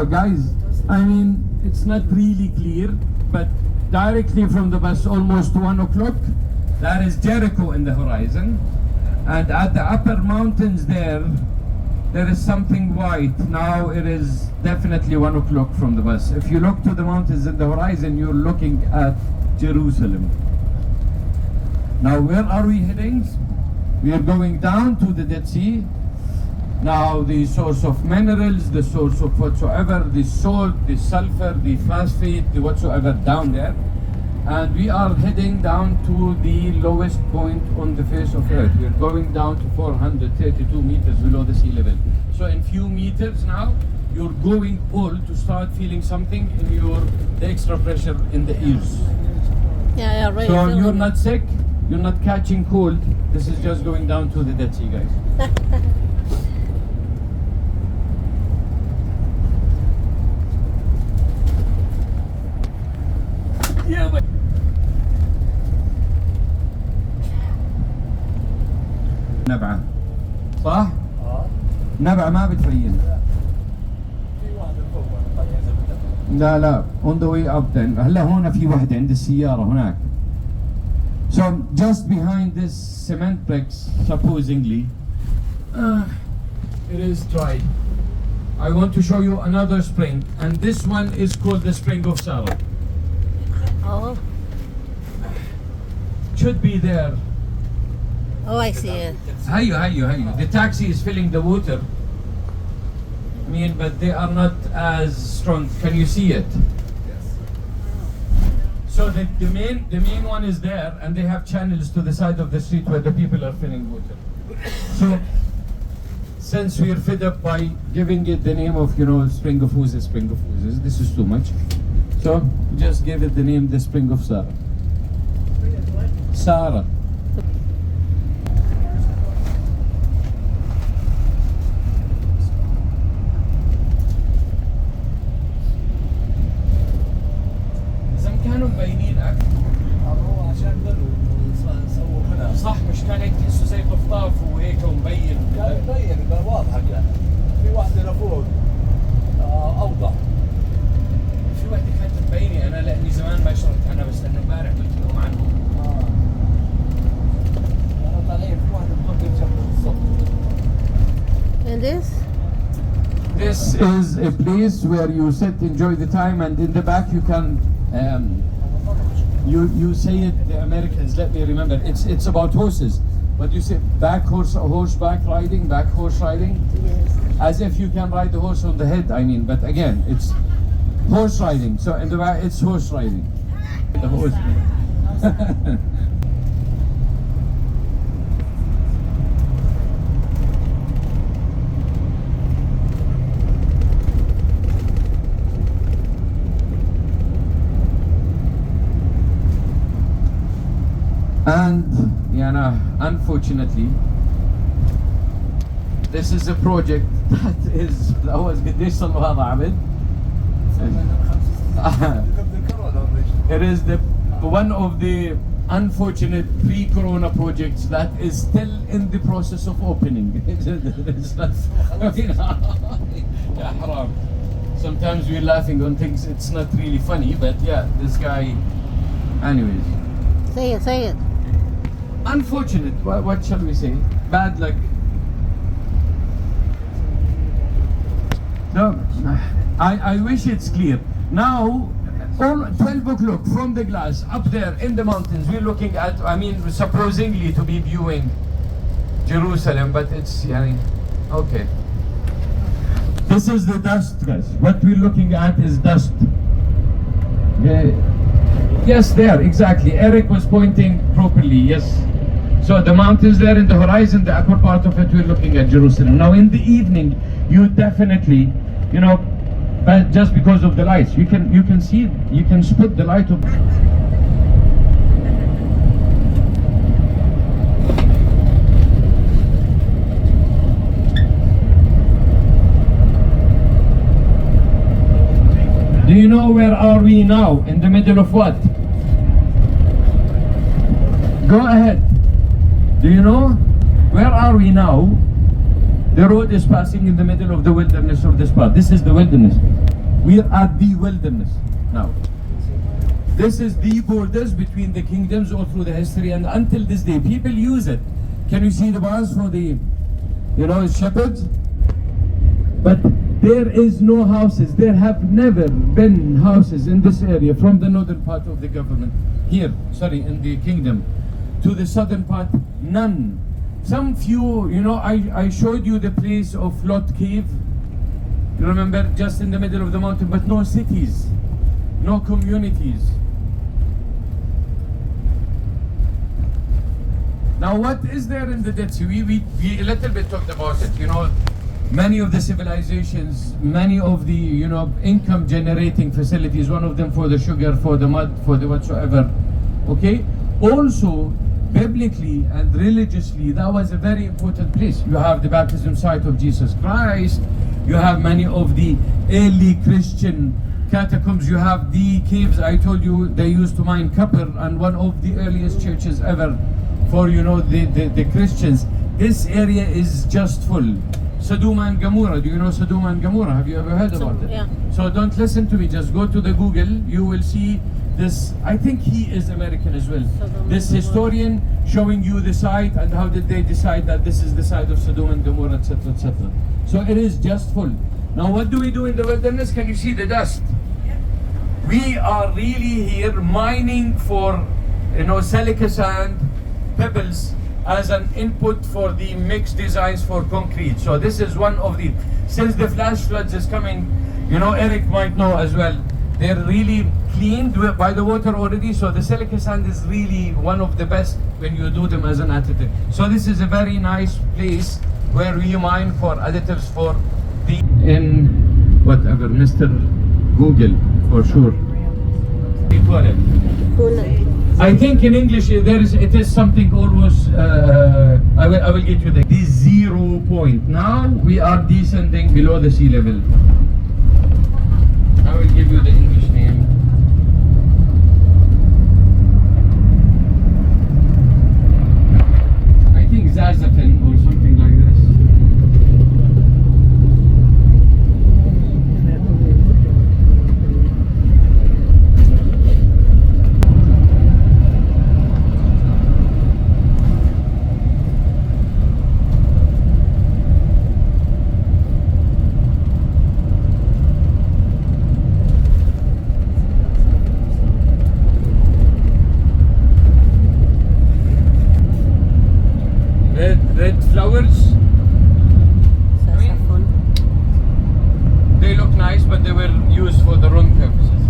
guys, I mean, it's not really clear, but directly from the bus, almost 1 o'clock, that is Jericho in the horizon. And at the upper mountains there is something white. Now it is definitely 1 o'clock from the bus. If you look to the mountains in the horizon, you're looking at Jerusalem. Now where are we heading? We are going down to the Dead Sea. Now the source of minerals, the source of whatsoever, the salt, the sulfur, the phosphate, the whatsoever down there. And we are heading down to the lowest point on the face of Earth. We're going down to 432 meters below the sea level. So in few meters now, you're going all to start feeling something in the extra pressure in the ears. Yeah, already. So you're not sick, you're not catching cold. This is just going down to the Dead Sea, guys. Yeah, but نبعة صح؟ نبعة ما بتبين. لا on the way up then. هلا هون في وحدة عند السيارة هناك. So just behind this cement bricks, supposedly, it is dry. I want to show you another spring, and this one is called the Spring of Sarah. Oh. Should be there. Oh, I see it. Hayo. The taxi is filling the water. I mean, but they are not as strong. Can you see it? Yes. So the main one is there, and they have channels to the side of the street where the people are filling water. So since we are fed up by giving it the name of, Spring of Oozes, this is too much. So just give it the name, the Spring of Sarah. Sarah. كانوا مبينين اكثر. هو عشان قالوا نصور هنا. صح، مش كان هيك تحسه زي طفطاف وهيك ومبين. كان مبين كان واضحة كان. في واحدة لفوق أوضح. في واحدة كانت مبينة، أنا لأني زمان ما شرحت عنها بس لأنه امبارح قلت لهم عنها. أنا طالعين في واحدة بتوقف جنب الصف. And this? This is a place where you sit, enjoy the time, and in the back you can. You say it, the Americans, let me remember, it's about horses, but you say horseback riding, back horse riding, Yes. as if you can ride the horse on the head, I mean, but again, it's horse riding, so in the back it's horse riding. The horse. And unfortunately, this is a project that was قديش صار له هذا عبد؟ It is one of the unfortunate pre-corona projects that is still in the process of opening. Yeah, haram. Sometimes we're laughing on things, it's not really funny, but yeah, this guy, anyways. Say it. Unfortunate, what shall we say? Bad luck. No, I wish it's clear. Now, all 12 o'clock from the glass up there in the mountains, we're looking at, supposedly to be viewing Jerusalem, but it's, okay. This is the dust, guys. What we're looking at is dust. Yeah. Yes, there, exactly. Eric was pointing properly, yes. So the mountains there in the horizon, the upper part of it, we're looking at Jerusalem. Now in the evening, you definitely, but just because of the lights, you can see, you can spot the light of. Do you know where are we now? In the middle of what? Go ahead. Do you know? Where are we now? The road is passing in the middle of the wilderness of this part. This is the wilderness. We're at the wilderness now. This is the borders between the kingdoms all through the history, and until this day, people use it. Can you see the bars for the, shepherds? But there is no houses. There have never been houses in this area from the northern part of the government, in the kingdom, to the southern part, none. Some few, I showed you the place of Lot Cave. You remember, just in the middle of the mountain, but no cities, no communities. Now, what is there in the Dead Sea? We a little bit talked about it. Many of the civilizations, many of the income generating facilities. One of them for the sugar, for the mud, for the whatsoever. Okay. Also, biblically and religiously, that was a very important place. You have the baptism site of Jesus Christ. You have many of the early Christian catacombs. You have the caves. I told you they used to mine copper, and one of the earliest churches ever for the Christians. This area is just full. Sodom and Gomorrah. Do you know Sodom and Gomorrah? Have you ever heard about it? Yeah. So don't listen to me. Just go to the Google. You will see this. I think he is American as well. This historian showing you the site and how did they decide that this is the site of Sodom and Gomorrah, etc., etc. So it is just full. Now, what do we do in the wilderness? Can you see the dust? We are really here mining for, silica sand, pebbles, as an input for the mixed designs for concrete. So this is one of the, since the flash floods is coming, Eric might know as well, they're really cleaned by the water already, so the silica sand is really one of the best when you do them as an additive. So this is a very nice place where we mine for additives for the, in whatever, Mr. Google, for sure. I think in English it is something almost, I will get you the 0 point. Now we are descending below the sea level. I will give you the English name. I think Zazafen or something like this. Red flowers. They look nice, but they were used for the wrong purposes.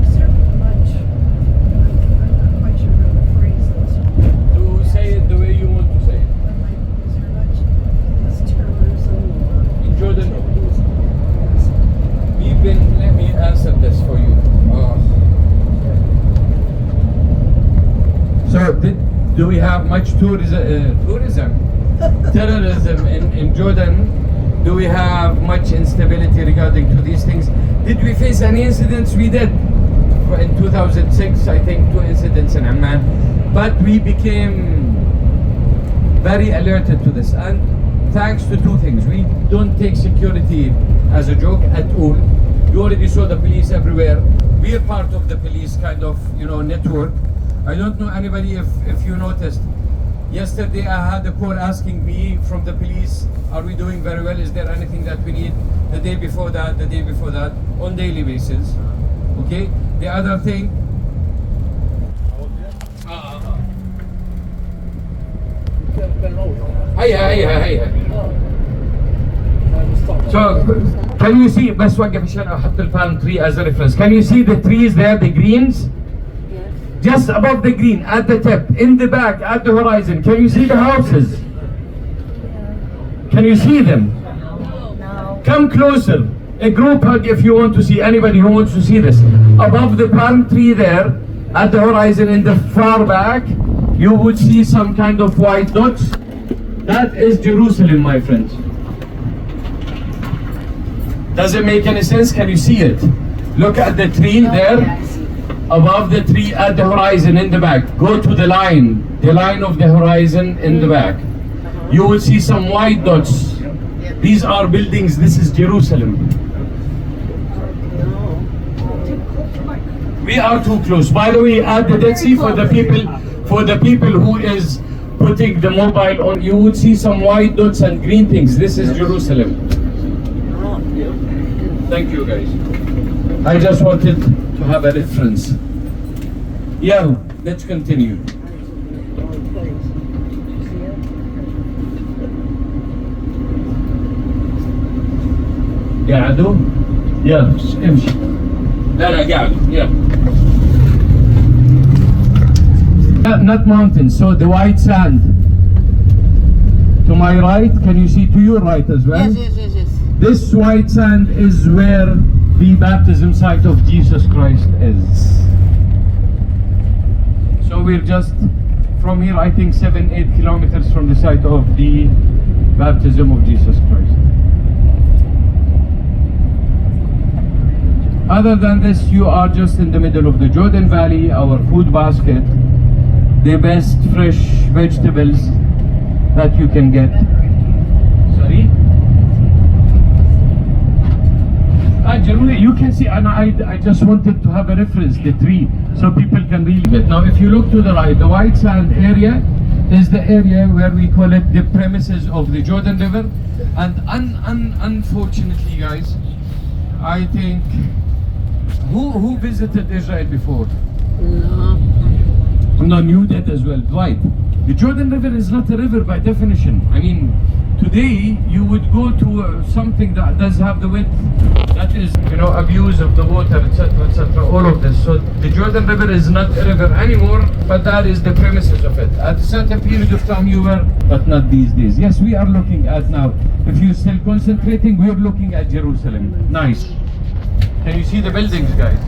Is there much, I'm not quite sure how to phrase this. To say it the way you want to say it. But is there much less terrorism or In Jordan, activities? let me answer this for you. So, do we have much terrorism in Jordan? Do we have much instability regarding to these things? Did we face any incidents? We did. In 2006, I think 2 incidents in Amman. But we became very alerted to this. And thanks to 2 things. We don't take security as a joke at all. You already saw the police everywhere. We are part of the police kind of, network. I don't know anybody if you noticed. Yesterday I had a call asking me from the police, are we doing very well? Is there anything that we need? The day before that, on daily basis. Okay? The other thing. Hiya. So, can you see, بس وقف عشان أحط البالم tree as a reference. Can you see the trees there, the greens? Just above the green, at the tip, in the back, at the horizon. Can you see the houses? Can you see them? No. Come closer. A group hug if you want to see, anybody who wants to see this. Above the palm tree there, at the horizon in the far back, you would see some kind of white dots. That is Jerusalem, my friends. Does it make any sense? Can you see it? Look at the tree there. Above the tree at the horizon in the back. Go to the line of the horizon in the back. You will see some white dots These are buildings. This is Jerusalem. We are too close. By the way, at the Dead Sea, for the people who is putting the mobile on, you would see some white dots and green things. This is Jerusalem. Thank you, guys. I just wanted to have a reference. Yeah, let's continue. قاعدوا؟ يلا امشي. لا قاعدوا يلا. Not mountains, so the white sand. To my right, can you see to your right as well? Yes. This white sand is where the baptism site of Jesus Christ is. So we're just from here, I think 7-8 kilometers from the site of the baptism of Jesus Christ. Other than this, you are just in the middle of the Jordan Valley, our food basket, the best fresh vegetables that you can get. Sorry? Generally, you can see, and I just wanted to have a reference, the tree, so people can read it. Now, if you look to the right, the white sand area is the area where we call it the premises of the Jordan River. And unfortunately, guys, I think, who visited Israel before? No, knew that as well. Right. The Jordan River is not a river by definition. I mean, today you would go to something that does have the width that is, abuse of the water, etc., all of this. So the Jordan River is not a river anymore, but that is the premises of it. At a certain period of time you were, but not these days. Yes, we are looking at now. If you're still concentrating, we are looking at Jerusalem. Nice. Can you see the buildings, guys?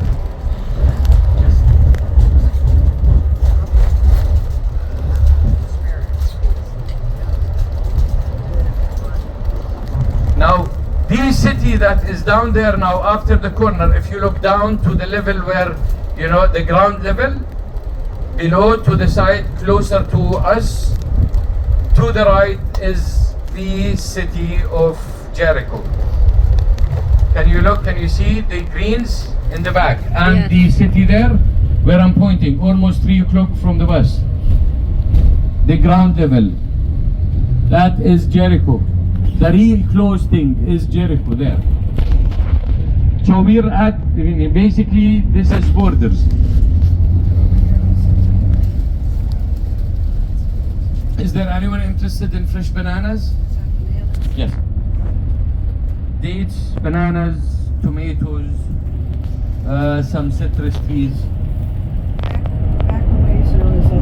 Now, the city that is down there now after the corner, if you look down to the level where, the ground level, below to the side, closer to us, to the right is the city of Jericho. Can you look, can you see the greens in the back? And the city there, where I'm pointing, almost 3 o'clock from the bus. The ground level, that is Jericho. The real close thing is Jericho there. So we're at, basically, this is borders. Is there anyone interested in fresh bananas? Yes. Dates, bananas, tomatoes, some citrus trees. Back away, so there's a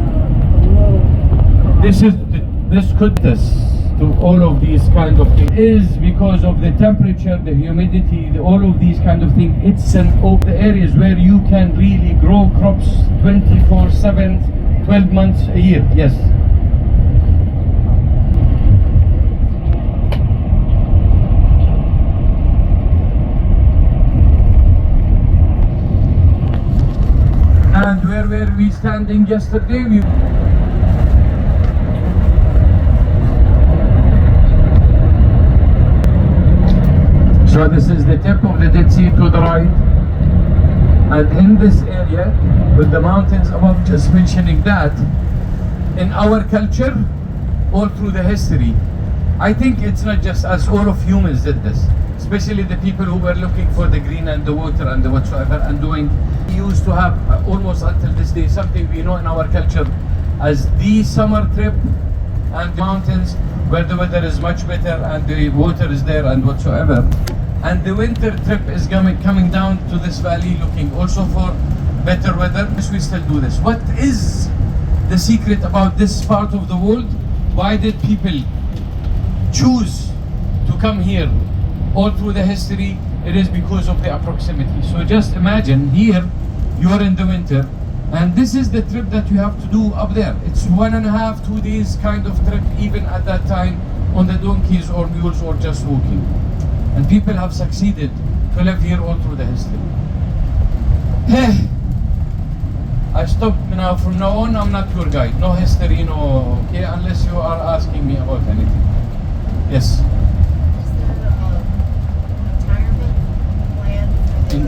low. This could to all of these kind of things is because of the temperature, the humidity, all of these kind of things. It's the areas where you can really grow crops 24/7, 12 months a year. Yes. And where were we standing yesterday? So this is the tip of the Dead Sea to the right. And in this area, with the mountains above, just mentioning that, in our culture, all through the history, I think it's not just us, all of humans did this. Especially the people who were looking for the green and the water and the whatsoever and doing. We used to have, almost until this day, something we know in our culture as the summer trip and the mountains where the weather is much better and the water is there and whatsoever. And the winter trip is coming down to this valley looking also for better weather. Yes, we still do this. What is the secret about this part of the world? Why did people choose to come here all through the history? It is because of the proximity. So just imagine here, you're in the winter, and this is the trip that you have to do up there. It's 1.5, 2 days kind of trip, even at that time, on the donkeys or mules or just walking. And people have succeeded to live here all through the history. I stop now. From now on, I'm not your guide. No history, no, okay, unless you are asking me about anything. Yes?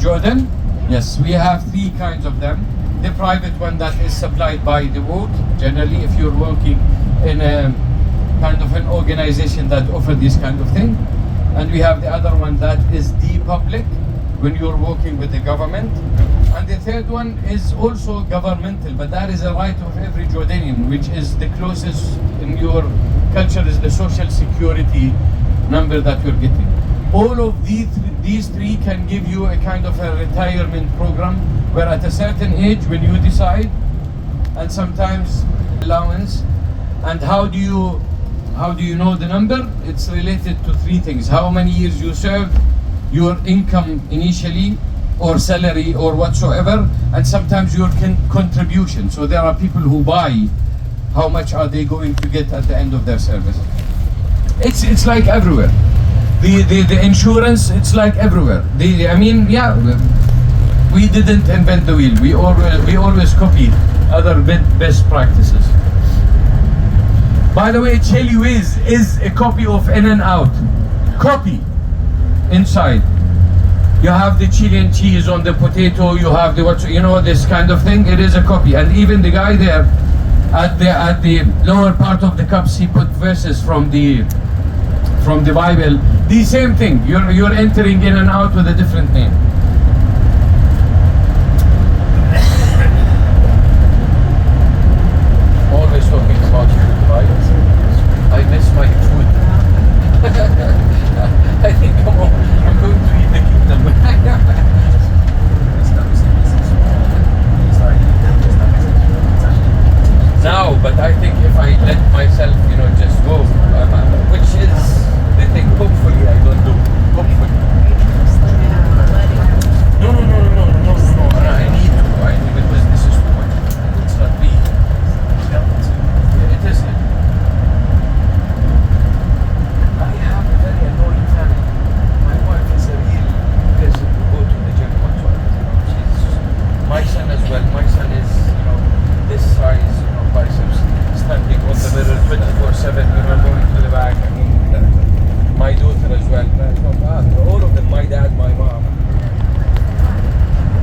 Jordan? Yes, we have three kinds of them. The private one that is supplied by the work, generally if you're working in a kind of an organization that offer this kind of thing. And we have the other one that is the public, when you're working with the government. And the third one is also governmental, but that is a right of every Jordanian, which is the closest in your culture is the social security number that you're getting. All of these three can give you a kind of a retirement program where at a certain age when you decide, and sometimes allowance. And how do you know the number? It's related to three things: how many years you served, your income initially, or salary, or whatsoever, and sometimes your contribution. So there are people who buy how much are they going to get at the end of their service. It's like everywhere. The insurance, it's like everywhere. We didn't invent the wheel. We always copy other best practices. By the way, Chili Whiz is a copy of In-N-Out. Copy inside. You have the Chilean cheese on the potato. You have this kind of thing. It is a copy. And even the guy there at the lower part of the cups, he put verses from the Bible. The same thing. You're entering In-N-Out with a different name. Always talking about food, right? I miss my food. I think I'm going to eat the kingdom. Now, but I think if I let myself, just go, which is the thing. Hopefully, I don't do. Hopefully. No. I need to. Because this is too much. It's not me. It isn't. I have a very annoying family. My wife is a real person to go to the gym whatsoever. My son as well. My son is, this size, biceps, standing on the mirror 24/7, going to the back. My daughter as well. All of them. My dad, my mom.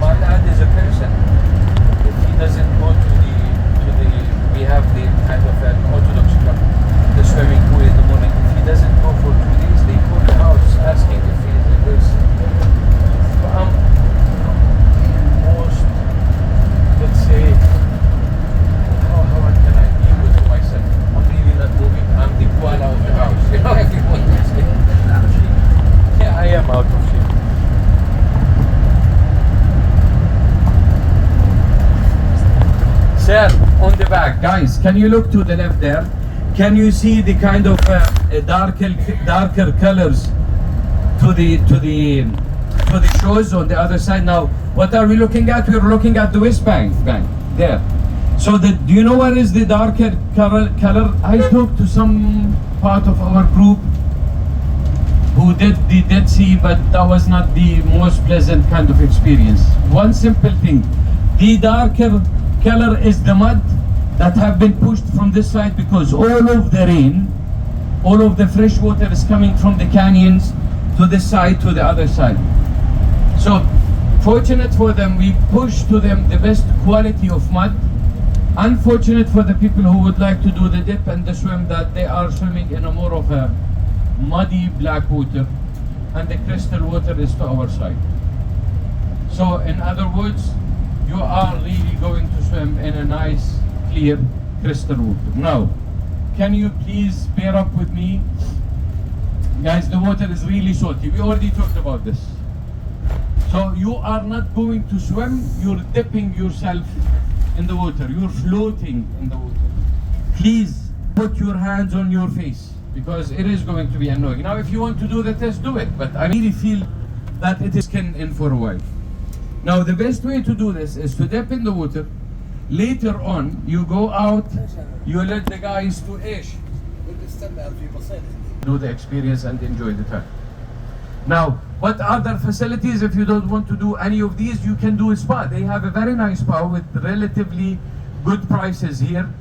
My dad is a person. If he doesn't go to the we have the kind of an Orthodox club, the swimming pool in the morning. If he doesn't go for 2 days, they call the house asking if he is in this. So I'm most, let's say, how can I be good to myself? I'm really not moving. I'm the koala of the house. Everyone is out of shape. Yeah, I am out of shape. Sir, on the back, guys, can you look to the left there? Can you see the kind of darker colors to the shoes on the other side? Now, what are we looking at? We're looking at the waistband, there. So do you know what is the darker color? I talked to some part of our group who did the Dead Sea, but that was not the most pleasant kind of experience. One simple thing, the darker color is the mud that have been pushed from this side because all of the rain, all of the fresh water is coming from the canyons to this side, to the other side. So fortunate for them, we push to them the best quality of mud. Unfortunate for the people who would like to do the dip and the swim, that they are swimming in a more of a muddy black water, and the crystal water is to our side. So in other words, you are really going to swim in a nice, clear crystal water. Now, can you please bear up with me? Guys, the water is really salty. We already talked about this. So you are not going to swim, you're dipping yourself in the water. You're floating in the water. Please put your hands on your face because it is going to be annoying. Now, if you want to do the test, do it. But I really feel that it is skin in for a while. Now, the best way to do this is to dip in the water. Later on, you go out, you let the guys to do the experience and enjoy the time. Now, what other facilities, if you don't want to do any of these, you can do a spa. They have a very nice spa with relatively good prices here.